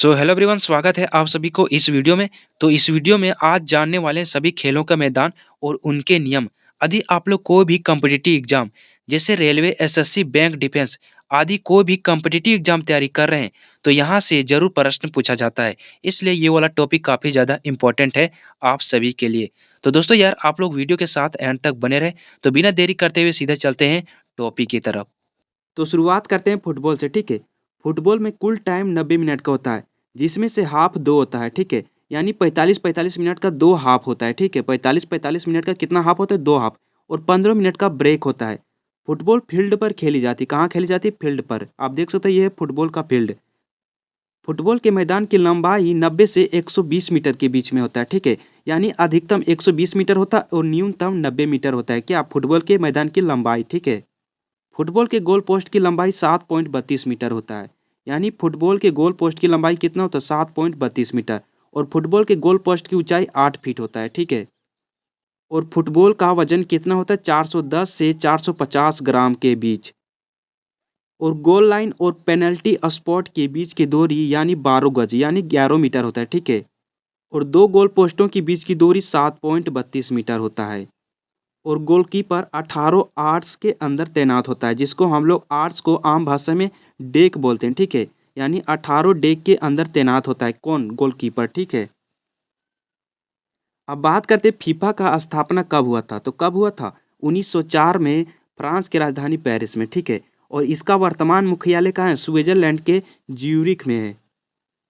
So hello everyone, स्वागत है आप सभी को इस वीडियो में। तो इस वीडियो में आज जानने वाले हैं सभी खेलों का मैदान और उनके नियम। यदि आप लोग कोई भी कॉम्पिटिटिव एग्जाम जैसे रेलवे, एसएससी, बैंक, डिफेंस आदि कोई भी कॉम्पिटिटिव एग्जाम तैयारी कर रहे हैं तो यहाँ से जरूर प्रश्न पूछा जाता है। इसलिए ये वाला टॉपिक काफी ज्यादा इंपॉर्टेंट है आप सभी के लिए। तो दोस्तों यार, आप लोग वीडियो के साथ एंड तक बने रहे। तो बिना देरी करते हुए सीधे चलते हैं टॉपिक की तरफ। तो शुरुआत करते हैं फुटबॉल से। ठीक है। फुटबॉल में कुल टाइम 90 मिनट का होता है, जिसमें से हाफ दो होता है। ठीक है। यानी 45-45 मिनट का दो हाफ होता है। ठीक है। 45-45 मिनट का कितना हाफ होता है? दो हाफ। और 15 मिनट का ब्रेक होता है। फुटबॉल फील्ड पर खेली जाती है। कहाँ खेली जाती है? फील्ड पर। आप देख सकते हैं, ये है फुटबॉल का फील्ड। फुटबॉल के मैदान की लंबाई 90 से 120 मीटर के बीच में होता है। ठीक है। यानी अधिकतम 120 मीटर होता है और न्यूनतम 90 मीटर होता है। क्या? फुटबॉल के मैदान की लंबाई। ठीक है। फुटबॉल के गोल पोस्ट की लंबाई 7.32 मीटर होता है। यानी फुटबॉल के गोल पोस्ट की लंबाई कितना होता है? 7.32 मीटर। और फुटबॉल के गोल पोस्ट की ऊंचाई 8 फीट होता है। ठीक है। और फुटबॉल का वजन कितना होता है? 410 से 450 ग्राम के बीच। और गोल लाइन और पेनल्टी स्पॉट के बीच की दूरी यानी 12 गज यानी 11 मीटर होता है। ठीक है। और दो गोल पोस्टों के बीच की दूरी 7.32 मीटर होता है। और गोलकीपर 18 आर्ट्स के अंदर तैनात होता है, जिसको हम लोग आर्ट्स को आम भाषा में डेक बोलते हैं। ठीक है। यानी 18 डेक के अंदर तैनात होता है। कौन? गोलकीपर। ठीक है। अब बात करते हैं फीफा का स्थापना कब हुआ था। तो कब हुआ था? 1904 में फ्रांस की राजधानी पेरिस में। ठीक है। और इसका वर्तमान मुख्यालय कहाँ है? स्विट्जरलैंड के ज्यूरिख में है।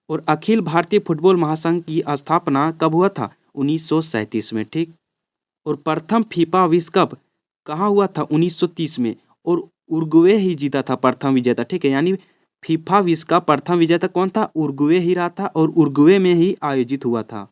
और अखिल भारतीय फुटबॉल महासंघ की स्थापना कब हुआ था? 1937 में। ठीक। और प्रथम फीफा विश्व कप कहाँ हुआ था? 1930 में। और उरुग्वे ही जीता था प्रथम विजेता। ठीक है। यानी फीफा विश्व का प्रथम विजेता कौन था? उरुग्वे ही रहा था और उरुग्वे में ही आयोजित हुआ था।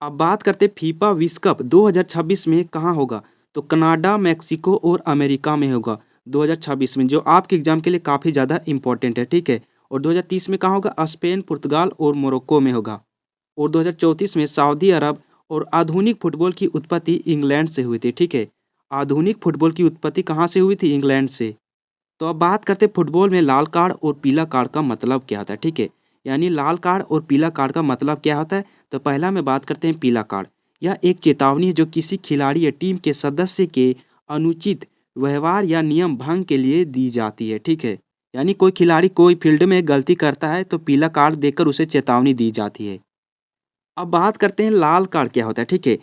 अब बात करते फीफा विश्व कप 2026 में कहाँ होगा। तो कनाडा, मेक्सिको और अमेरिका में होगा 2026 में, जो आपके एग्जाम के लिए काफ़ी ज़्यादा इंपॉर्टेंट है। ठीक है। और 2030 में कहाँ होगा? स्पेन, पुर्तगाल और मोरक्को में होगा। और 2034 में सऊदी अरब। और आधुनिक फुटबॉल की उत्पत्ति इंग्लैंड से हुई थी। ठीक है। आधुनिक फुटबॉल की उत्पत्ति कहाँ से हुई थी? इंग्लैंड से। तो अब बात करते हैं फुटबॉल में लाल कार्ड और पीला कार्ड का मतलब क्या होता है। ठीक है। यानी लाल कार्ड और पीला कार्ड का मतलब क्या होता है। तो पहला में बात करते हैं पीला कार्ड। यह एक चेतावनी है जो किसी खिलाड़ी या टीम के सदस्य के अनुचित व्यवहार या नियम भंग के लिए दी जाती है। ठीक है। यानी कोई खिलाड़ी कोई फील्ड में गलती करता है तो पीला कार्ड देकर उसे चेतावनी दी जाती है। अब बात करते हैं लाल कार्ड क्या होता है। ठीक है।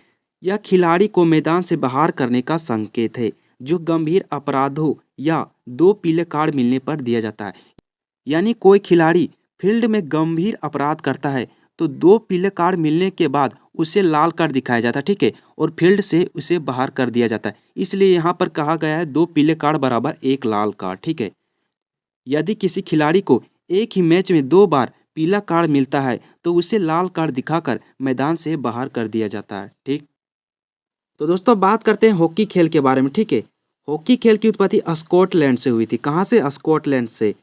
यह खिलाड़ी को मैदान से बाहर करने का संकेत है, जो गंभीर अपराधों या दो पीले कार्ड मिलने पर दिया जाता है। यानी कोई खिलाड़ी फील्ड में गंभीर अपराध करता है तो दो पीले कार्ड मिलने के बाद उसे लाल कार्ड दिखाया जाता है। ठीक है। और फील्ड से उसे बाहर कर दिया जाता है। इसलिए यहाँ पर कहा गया है दो पीले कार्ड बराबर एक लाल कार्ड। ठीक है। यदि किसी खिलाड़ी को एक ही मैच में दो बार पीला कार्ड मिलता है तो उसे लाल कार्ड दिखाकर मैदान से बाहर कर दिया जाता है। ठीक। तो दोस्तों बात करते हैं हॉकी खेल के बारे में। ठीक है। हॉकी खेल की उत्पत्ति स्कॉटलैंड से हुई थी। कहाँ से? स्कॉटलैंड से।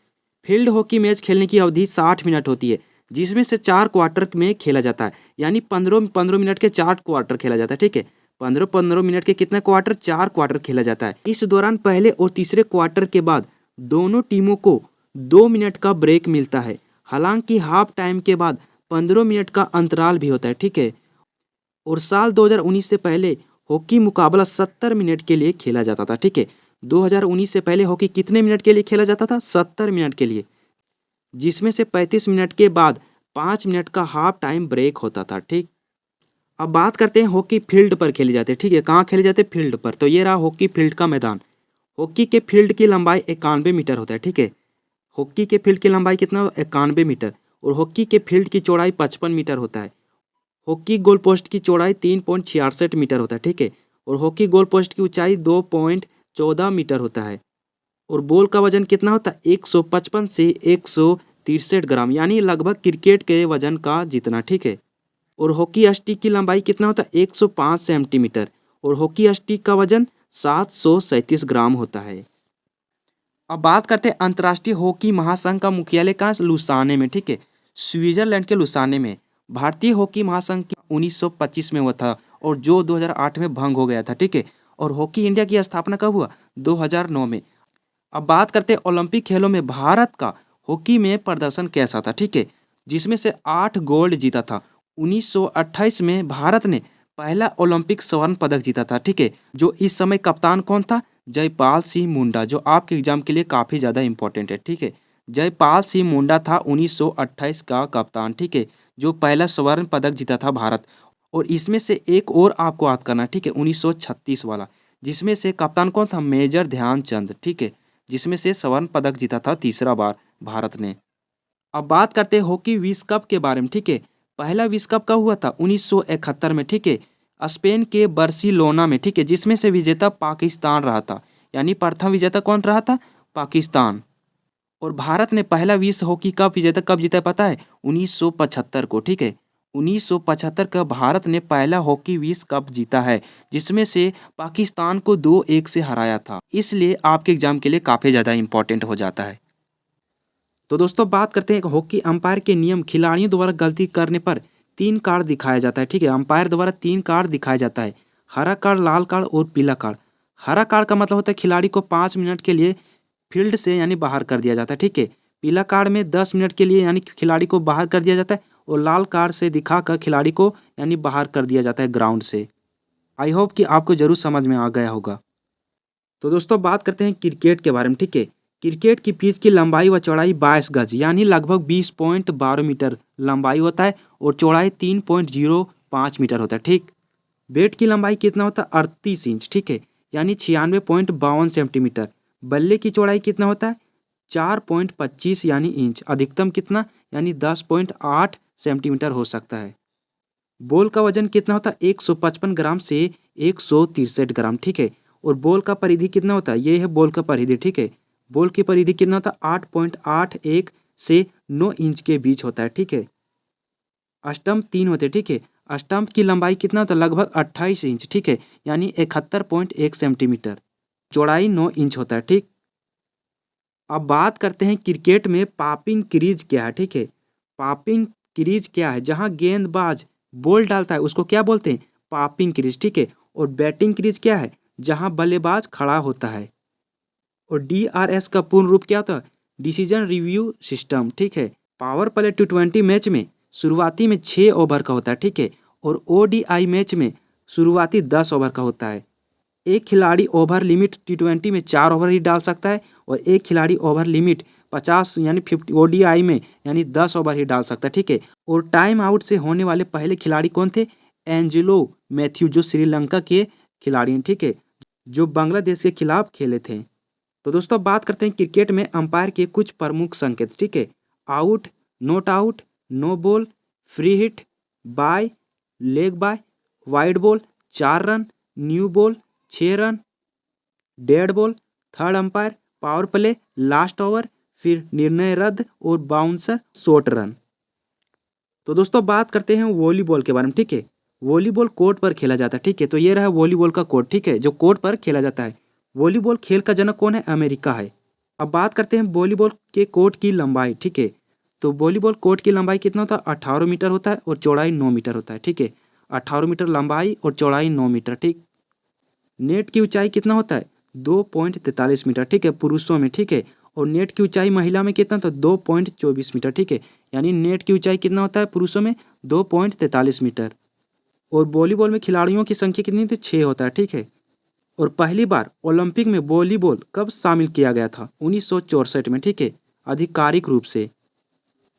फील्ड हॉकी मैच खेलने की अवधि 60 मिनट होती है, जिसमें से 4 क्वार्टर में खेला जाता है। यानी 15-15 मिनट के 4 क्वार्टर खेला जाता है। ठीक है। 15-15 मिनट के कितने क्वार्टर? 4 क्वार्टर खेला जाता है। इस दौरान पहले और तीसरे क्वार्टर के बाद दोनों टीमों को 2 मिनट का ब्रेक मिलता है। हालांकि हाफ टाइम के बाद 15 मिनट का अंतराल भी होता है। ठीक है। और साल 2019 से पहले हॉकी मुकाबला 70 मिनट के लिए खेला जाता था। ठीक है। 2019 से पहले हॉकी कितने मिनट के लिए खेला जाता था? 70 मिनट के लिए, जिसमें से 35 मिनट के बाद 5 मिनट का हाफ टाइम ब्रेक होता था। ठीक। अब बात करते हैं हॉकी फील्ड पर खेले जाते हैं। ठीक है। कहाँ खेले जाते हैं? फील्ड पर। तो ये रहा हॉकी फील्ड का मैदान। हॉकी के फील्ड की लंबाई 91 मीटर होता है। ठीक है। हॉकी के फील्ड की लंबाई कितना? 91 मीटर। और हॉकी के फील्ड की चौड़ाई 55 मीटर होता है। हॉकी गोल पोस्ट की चौड़ाई 3.66 मीटर होता है। ठीक है। और हॉकी गोल पोस्ट की ऊंचाई 2.14 मीटर होता है। और बॉल का वजन कितना होता है? 155 से 163 ग्राम, यानी लगभग क्रिकेट के वजन का जितना। ठीक है। और हॉकी स्टिक की लंबाई कितना होता है? 105 सेंटीमीटर। और हॉकी स्टिक का वजन 737 ग्राम होता है। अब बात करते हैं अंतर्राष्ट्रीय हॉकी महासंघ का मुख्यालय कहाँ है? लुसाने में। ठीक है। स्विट्जरलैंड के लुसाने में। भारतीय हॉकी महासंघ की 1925 में हुआ था और जो 2008 में भंग हो गया था। ठीक है। और हॉकी इंडिया की स्थापना कब हुआ? 2009 में। अब बात करते हैं ओलंपिक खेलों में भारत का हॉकी में प्रदर्शन कैसा था। ठीक है। जिसमें से 8 गोल्ड जीता था। 1928 में भारत ने पहला ओलंपिक स्वर्ण पदक जीता था, ठीक है। जो इस समय कप्तान कौन था? जयपाल सिंह मुंडा, जो आपके एग्जाम के लिए काफ़ी ज़्यादा इंपॉर्टेंट है, ठीक है। जयपाल सिंह मुंडा था 1928 का कप्तान, ठीक है, जो पहला स्वर्ण पदक जीता था भारत। और इसमें से एक और आपको याद करना है, ठीक है, 1936 वाला, जिसमें से कप्तान कौन था? मेजर ध्यानचंद, ठीक है, जिसमें से स्वर्ण पदक जीता था तीसरा बार भारत ने। अब बात करते हैं हॉकी विश्व कप के बारे में, ठीक है। पहला विश्व कप कब हुआ था? 1971 में, ठीक है, स्पेन के बार्सिलोना में, ठीक है, जिसमें से विजेता पाकिस्तान रहा था। यानी प्रथम विजेता कौन रहा था? पाकिस्तान। और भारत ने पहला विश्व हॉकी कप विजेता कब जीता है पता है? 1975 को, ठीक है। 1975 का भारत ने पहला हॉकी विश्व कप जीता है, जिसमें से पाकिस्तान को 2-1 से हराया था। इसलिए आपके एग्जाम के लिए काफ़ी ज़्यादा इंपॉर्टेंट हो जाता है। तो दोस्तों बात करते हैं हॉकी अंपायर के नियम। खिलाड़ियों द्वारा गलती करने पर 3 कार्ड दिखाया जाता है, ठीक है। अंपायर द्वारा 3 कार्ड दिखाया जाता है, हरा कार्ड, लाल कार्ड और पीला कार्ड। हरा कार्ड का मतलब होता है खिलाड़ी को 5 मिनट के लिए फील्ड से यानी बाहर कर दिया जाता है, ठीक है। पीला कार्ड में 10 मिनट के लिए यानी खिलाड़ी को बाहर कर दिया जाता है, और लाल कार्ड से दिखाकर खिलाड़ी को यानी बाहर कर दिया जाता है ग्राउंड से। आई होप कि आपको ज़रूर समझ में आ गया होगा। तो दोस्तों बात करते हैं क्रिकेट के बारे में, ठीक है। क्रिकेट की पिच की लंबाई व चौड़ाई 22 गज यानी लगभग 20.12 मीटर लंबाई होता है, और चौड़ाई 3.05 मीटर होता है, ठीक। बैट की लंबाई कितना होता है? 38 इंच, ठीक है, यानी 96.52 सेंटीमीटर। बल्ले की चौड़ाई कितना होता है? 4.25 यानी इंच। अधिकतम कितना? यानी 10.8 सेंटीमीटर हो सकता है। बॉल का वजन कितना होता है? 155 ग्राम से 163 ग्राम, ठीक है। और बॉल का परिधि कितना होता है? ये है बॉल का परिधि, ठीक है। बॉल की परिधि कितना होता है? 8.81 से 9 इंच के बीच होता है, ठीक है। स्टंप 3 होते हैं, ठीक है। स्टंप की लंबाई कितना होता है? लगभग 28 इंच, ठीक है, यानी 71.1 सेंटीमीटर। चौड़ाई 9 इंच होता है, ठीक। अब बात करते हैं क्रिकेट में पॉपिंग क्रीज क्या है, ठीक है। पॉपिंग क्रीज क्या है? जहां गेंदबाज बॉल डालता है उसको क्या बोलते हैं? पॉपिंग क्रीज, ठीक है। और बैटिंग क्रीज क्या है? जहां बल्लेबाज खड़ा होता है। और DRS का पूर्ण रूप क्या होता है? डिसीजन रिव्यू सिस्टम, ठीक है। पावर प्ले T20 मैच में शुरुआती में 6 ओवर का होता है, ठीक है। और ODI मैच में शुरुआती 10 ओवर का होता है। एक खिलाड़ी ओवर लिमिट T20 में 4 ओवर ही डाल सकता है, और एक खिलाड़ी ओवर लिमिट 50 यानी 50 ODI में यानी 10 ओवर ही डाल सकता है, ठीक है। और टाइम आउट से होने वाले पहले खिलाड़ी कौन थे? एंजेलो मैथ्यू, जो श्रीलंका के खिलाड़ी हैं, ठीक है, जो बांग्लादेश के खिलाफ खेले थे। तो दोस्तों बात करते हैं क्रिकेट में अंपायर के कुछ प्रमुख संकेत, ठीक है। Out, not out, no ball, free hit, bye, leg bye, wide ball, 4 run, new ball, 6 run, dead ball, third umpire, power play, last over, फिर निर्णय रद्द और बाउंसर, शॉर्ट रन। तो दोस्तों बात करते हैं वॉलीबॉल के बारे में, ठीक है। वॉलीबॉल कोर्ट पर खेला जाता है, ठीक है। तो ये रहा वॉलीबॉल का कोर्ट, ठीक है, जो कोर्ट पर खेला जाता है। वॉलीबॉल खेल का जनक कौन है? अमेरिका है। अब बात करते हैं वॉलीबॉल के कोर्ट की लंबाई, ठीक है। तो वॉलीबॉल कोर्ट की लंबाई कितना होता है? 18 मीटर होता है, और चौड़ाई 9 मीटर होता है, ठीक है। 18 मीटर लंबाई और चौड़ाई 9 मीटर, ठीक। नेट की ऊंचाई कितना होता है? 2.43 मीटर, ठीक है, पुरुषों में, ठीक है। और नेट की ऊंचाई महिला में कितना होता है? 2.24 मीटर, ठीक है। यानी नेट की ऊंचाई कितना होता है पुरुषों में? 2.43 मीटर। और वॉलीबॉल में खिलाड़ियों की संख्या कितनी थी? 6 होता है, ठीक है। और पहली बार ओलंपिक में वॉलीबॉल कब शामिल किया गया था? 1964 में, ठीक है, आधिकारिक रूप से।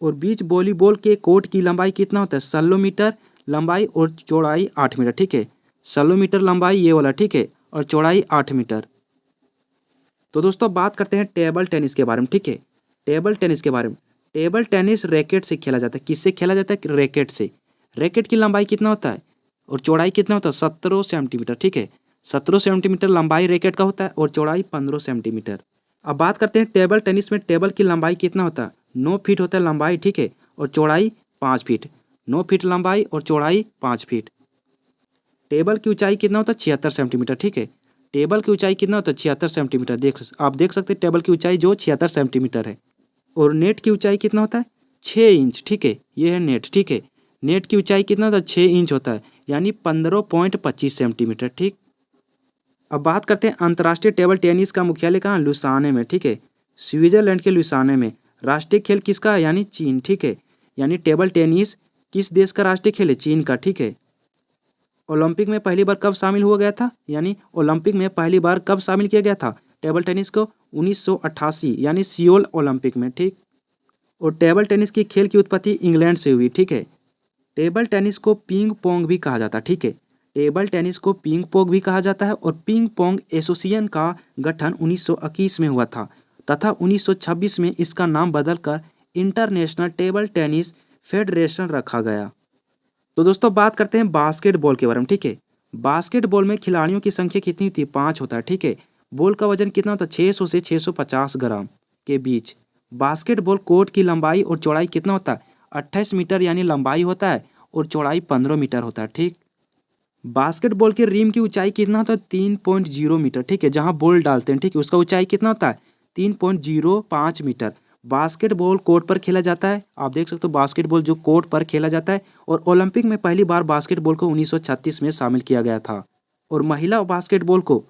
और बीच वॉलीबॉल के कोर्ट की लंबाई कितना होता है? 16 मीटर लंबाई और चौड़ाई 8 मीटर, ठीक है। 16 मीटर लंबाई ये वाला, ठीक है, और चौड़ाई 8 मीटर। तो दोस्तों बात करते हैं टेबल टेनिस के बारे में, ठीक है। टेबल टेनिस के बारे में। टेबल टेनिस रैकेट से खेला जाता है। किससे खेला जाता है? रैकेट से। रैकेट की लंबाई कितना होता है और चौड़ाई कितना होता है? 17 सेंटीमीटर, ठीक है। 17 सेंटीमीटर लंबाई रैकेट का होता है, और चौड़ाई 15 सेंटीमीटर। अब बात करते हैं टेबल टेनिस में टेबल की लंबाई कितना होता है? 9 फीट होता है लंबाई, ठीक है, और चौड़ाई 5 फीट। 9 फीट लंबाई और चौड़ाई 5 फीट। टेबल की ऊंचाई कितना होता है? 76 सेंटीमीटर, ठीक है। टेबल की ऊंचाई कितना होता है? 76 सेंटीमीटर। आप देख सकते हैं टेबल की ऊंचाई जो 76 सेंटीमीटर है। और नेट की ऊंचाई कितना होता है? 6 इंच, ठीक है, ये है नेट, ठीक है। नेट की ऊंचाई कितना होता है? 6 इंच होता है, यानी 15.25 सेंटीमीटर, ठीक। अब बात करते हैं अंतर्राष्ट्रीय टेबल टेनिस का मुख्यालय कहाँ? लुसाने में, ठीक है, स्विट्जरलैंड के लुसाने में। राष्ट्रीय खेल किसका है? यानी चीन, ठीक है। यानी टेबल टेनिस किस देश का राष्ट्रीय खेल है? चीन का, ठीक है। ओलंपिक में पहली बार कब शामिल हुआ गया था? यानी ओलंपिक में पहली बार कब शामिल किया गया था टेबल टेनिस को? 1988 यानी सियोल ओलंपिक में, ठीक। और टेबल टेनिस की खेल की उत्पत्ति इंग्लैंड से हुई, ठीक है। टेबल टेनिस को पिंग पोंग भी कहा जाता है, ठीक है। टेबल टेनिस को पिंग पोंग भी कहा जाता है और पिंग पोंग एसोसिएशन का गठन 1921 में हुआ था तथा 1926 में इसका नाम बदलकर इंटरनेशनल टेबल टेनिस फेडरेशन रखा गया। तो दोस्तों बात करते हैं बास्केटबॉल के बारे में, ठीक है। बास्केटबॉल में खिलाड़ियों की संख्या कितनी होती है? 5 होता है, ठीक है। बॉल का वजन कितना होता है? 600 से 650 ग्राम के बीच। बास्केटबॉल कोर्ट की लंबाई और चौड़ाई कितना होता है? 28 मीटर यानी लंबाई होता है और चौड़ाई 15 मीटर होता है, ठीक। बास्केटबॉल के रिम की ऊंचाई कितना होता है? 3.0 मीटर, ठीक है। जहां बॉल डालते हैं, ठीक है, उसका ऊंचाई कितना होता है? 3.05 मीटर। बास्केटबॉल कोर्ट पर खेला जाता है, आप देख सकते हो बास्केटबॉल जो कोर्ट पर खेला जाता है। और ओलंपिक में पहली बार बास्केटबॉल को 1936 में शामिल किया गया था और महिला बास्केटबॉल को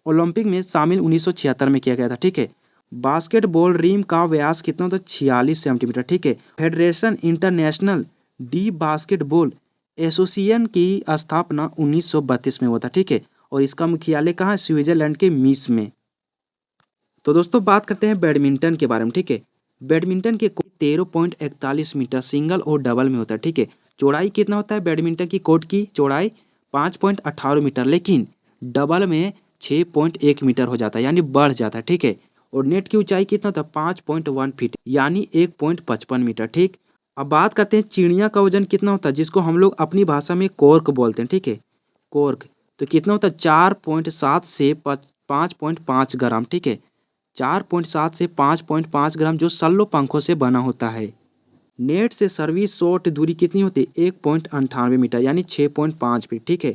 ओलंपिक में शामिल 1976 में किया गया था, ठीक है। बास्केटबॉल रिम का व्यास कितना होता है? 46 सेंटीमीटर, ठीक है। Federation international D basketball association की स्थापना 1932 में हुआ था, ठीक है। और इसका मुख्यालय कहाँ है? स्विट्जरलैंड के मीस में। तो दोस्तों बात करते हैं बैडमिंटन के बारे में, ठीक है। बैडमिंटन के कोर्ट 13.41 मीटर सिंगल और डबल में होता है, ठीक है। चौड़ाई कितना होता है बैडमिंटन की कोर्ट की? चौड़ाई 5.18 मीटर, लेकिन डबल में 6.1 मीटर हो जाता है यानी बढ़ जाता है, ठीक है। और नेट की ऊंचाई कितना होता है? 5.1 फीट यानी 1.55 मीटर, ठीक। अब बात करते हैं चिड़िया का वजन कितना होता है, जिसको हम लोग अपनी भाषा में कोर्क बोलते हैं, ठीक है। कोर्क तो कितना होता है? 4.7 से 5.5 ग्राम, ठीक है। 4.7 से 5.5 ग्राम जो सल्लो पंखों से बना होता है। नेट से सर्विस शॉट दूरी कितनी होती है? 1.98 मीटर यानी 6.5 फीट, ठीक है।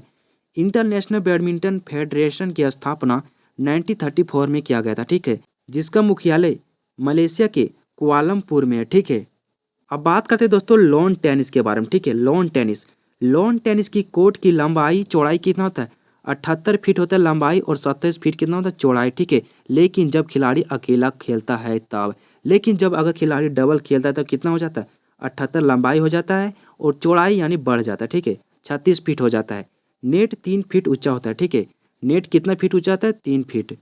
इंटरनेशनल बैडमिंटन फेडरेशन की स्थापना 1934 में किया गया था, ठीक है, जिसका मुख्यालय मलेशिया के कुआलालंपुर में है, ठीक है। अब बात करते हैं दोस्तों लॉन टेनिस के बारे में, ठीक है। लॉन टेनिस की कोर्ट की लंबाई चौड़ाई कितना होता है? 78 फीट होता है लंबाई और 27 फीट कितना होता है? चौड़ाई, ठीक है। लेकिन जब खिलाड़ी अकेला खेलता है तब, लेकिन जब अगर खिलाड़ी डबल खेलता है तब कितना हो जाता है? 78 लंबाई हो जाता है और चौड़ाई यानी बढ़ जाता है, ठीक है, 36 फीट हो जाता है। नेट 3 फीट ऊंचा होता है, ठीक है। नेट कितना फीट ऊंचा होता है? 3 फीट।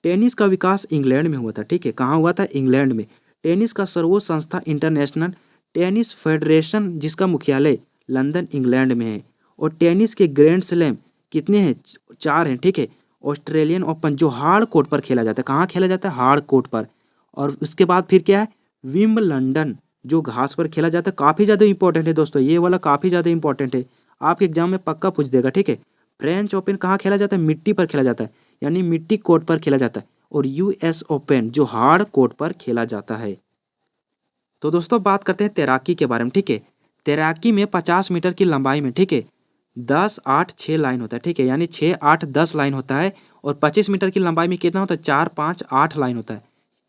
टेनिस का विकास इंग्लैंड में हुआ था, ठीक है। कहाँ हुआ था? इंग्लैंड में। टेनिस का सर्वोच्च संस्था इंटरनेशनल टेनिस फेडरेशन, जिसका मुख्यालय लंदन इंग्लैंड में है। और टेनिस के ग्रैंड स्लैम कितने हैं? 4 हैं, ठीक है। ऑस्ट्रेलियन ओपन जो हार्ड कोर्ट पर खेला जाता है, कहाँ खेला जाता है? हार्ड कोर्ट पर। और उसके बाद फिर क्या है? विंबलडन जो घास पर खेला जाता है, काफ़ी ज़्यादा इंपॉर्टेंट है दोस्तों, ये वाला काफ़ी ज़्यादा इंपॉर्टेंट है, आपके एग्जाम में पक्का पूछ देगा, ठीक है। फ्रेंच ओपन कहाँ खेला जाता है? मिट्टी पर खेला जाता है यानी मिट्टी कोर्ट पर खेला जाता है। और यूएस ओपन जो हार्ड कोर्ट पर खेला जाता है। तो दोस्तों बात करते हैं तैराकी के बारे में, ठीक है। तैराकी में 50 मीटर की लंबाई में, ठीक है, 10 8 6 लाइन होता है, ठीक है, यानी 6 8 10 लाइन होता है। और 25 मीटर की लंबाई में कितना होता है? 4 5 8 लाइन होता है,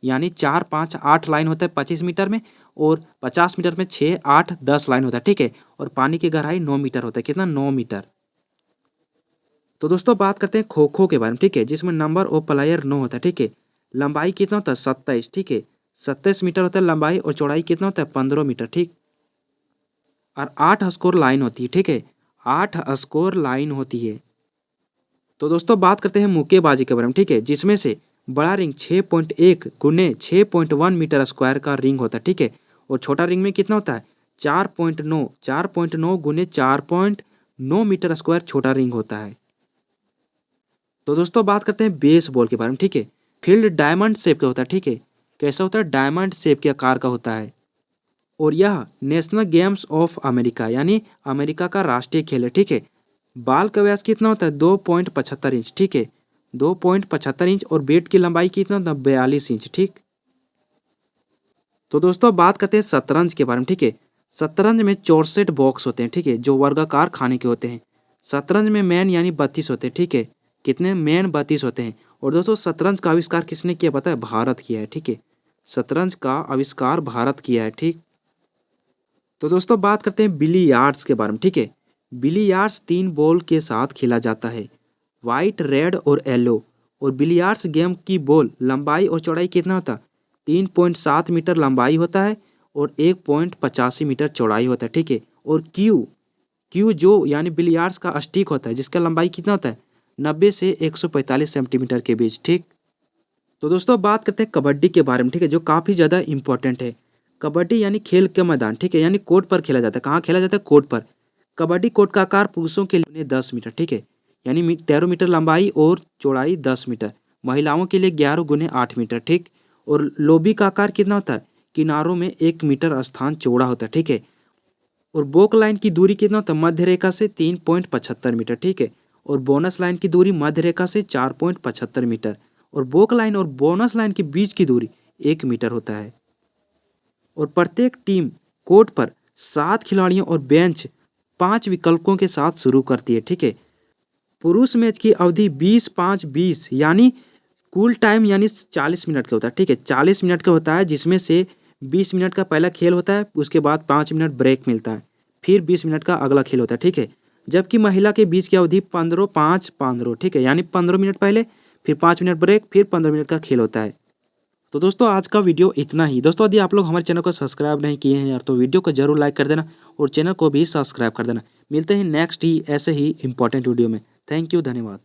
यानी 4 5 8 लाइन होता है 25 मीटर में। और 50 मीटर में 6 8 10 लाइन होता है, ठीक है। और पानी की गहराई 9 मीटर होता है, कितना? 9 मीटर। तो दोस्तों बात करते हैं खो खो के बारे में, ठीक है, जिसमें नंबर ऑफ प्लेयर 9 होता है, ठीक है। लंबाई कितना होता है? 27, ठीक है, 27 मीटर होता है लंबाई और चौड़ाई कितना होता है? 15 मीटर, ठीक। और 8 स्कोर लाइन होती है, ठीक है, 8 स्कोर लाइन होती है। तो दोस्तों बात करते हैं मुक्केबाजी के बारे में, ठीक है, जिसमें से बड़ा रिंग 6.1 गुने 6.1 मीटर स्क्वायर का रिंग होता है, ठीक है। और छोटा रिंग में कितना होता है? 4.9 गुने 4.9 मीटर स्क्वायर छोटा रिंग होता है। तो दोस्तों बात करते हैं बेसबॉल के बारे में, ठीक है। फील्ड डायमंड शेप का होता है, ठीक है। कैसा होता है? डायमंड शेप के आकार का होता है। और यह नेशनल गेम्स ऑफ अमेरिका यानी अमेरिका का राष्ट्रीय खेल है, ठीक है। बाल का व्यास कितना होता है? 2.75 इंच, ठीक है, 2.75 इंच। और बैट की लंबाई कितना होता है? 42 इंच, ठीक। तो दोस्तों बात करते हैं शतरंज के बारे में, ठीक है। शतरंज में 64 बॉक्स होते हैं, ठीक है, जो वर्गाकार खाने के होते हैं। शतरंज में मैन यानी 32 होते हैं, ठीक है। कितने? मैन 32 होते हैं। और दोस्तों शतरंज का आविष्कार किसने किया पता है? भारत किया है, ठीक है। शतरंज का आविष्कार भारत किया है, ठीक। तो दोस्तों बात करते हैं बिलियर्ड्स के बारे में, ठीक है। बिलियर्ड्स 3 बॉल के साथ खेला जाता है, वाइट रेड और येलो। और बिलियर्ड्स गेम की बॉल लंबाई और चौड़ाई कितना होता है? 3.7 मीटर लंबाई होता है और 1.85 मीटर चौड़ाई होता है, ठीक है। और क्यू जो यानी बिलियर्ड्स का स्टिक होता है जिसका लंबाई कितना होता है 90 से 145 सेंटीमीटर के बीच, ठीक। तो दोस्तों बात करते हैं कबड्डी के बारे में, ठीक है, जो काफ़ी ज़्यादा इंपॉर्टेंट है। कबड्डी यानी खेल का मैदान, ठीक है, यानी कोर्ट पर खेला जाता है। कहाँ खेला जाता है? कोर्ट पर। कबड्डी कोर्ट का आकार पुरुषों के लिए 10 मीटर, ठीक है, यानी 13 मीटर लंबाई और चौड़ाई 10 मीटर। महिलाओं के लिए 11 × 8 मीटर, ठीक। और लोबी का आकार कितना होता है? किनारों में 1 मीटर स्थान चौड़ा होता है, ठीक है। और बोक लाइन की दूरी कितना होता है? मध्य रेखा से 3.75 मीटर, ठीक है। और बोनस लाइन की दूरी मध्य रेखा से 4.75 मीटर। और बोक लाइन और बोनस लाइन के बीच की दूरी 1 मीटर होता है। और प्रत्येक टीम कोर्ट पर 7 खिलाड़ियों और बेंच 5 विकल्पों के साथ शुरू करती है, ठीक है। पुरुष मैच की अवधि 20-5-20 यानी कुल टाइम यानी 40 मिनट का होता है, ठीक है। 40 मिनट का होता है जिसमें से 20 मिनट का पहला खेल होता है, उसके बाद 5 मिनट ब्रेक मिलता है, फिर 20 मिनट का अगला खेल होता है, ठीक है। जबकि महिला के बीच की अवधि 15-5-15, ठीक है, यानी 15 मिनट पहले, फिर 5 मिनट ब्रेक, फिर 15 मिनट का खेल होता है। तो दोस्तों आज का वीडियो इतना ही। दोस्तों यदि आप लोग हमारे चैनल को सब्सक्राइब नहीं किए हैं यार तो वीडियो को जरूर लाइक कर देना और चैनल को भी सब्सक्राइब कर देना। मिलते हैं नेक्स्ट ही ऐसे ही इंपॉर्टेंट वीडियो में। थैंक यू, धन्यवाद।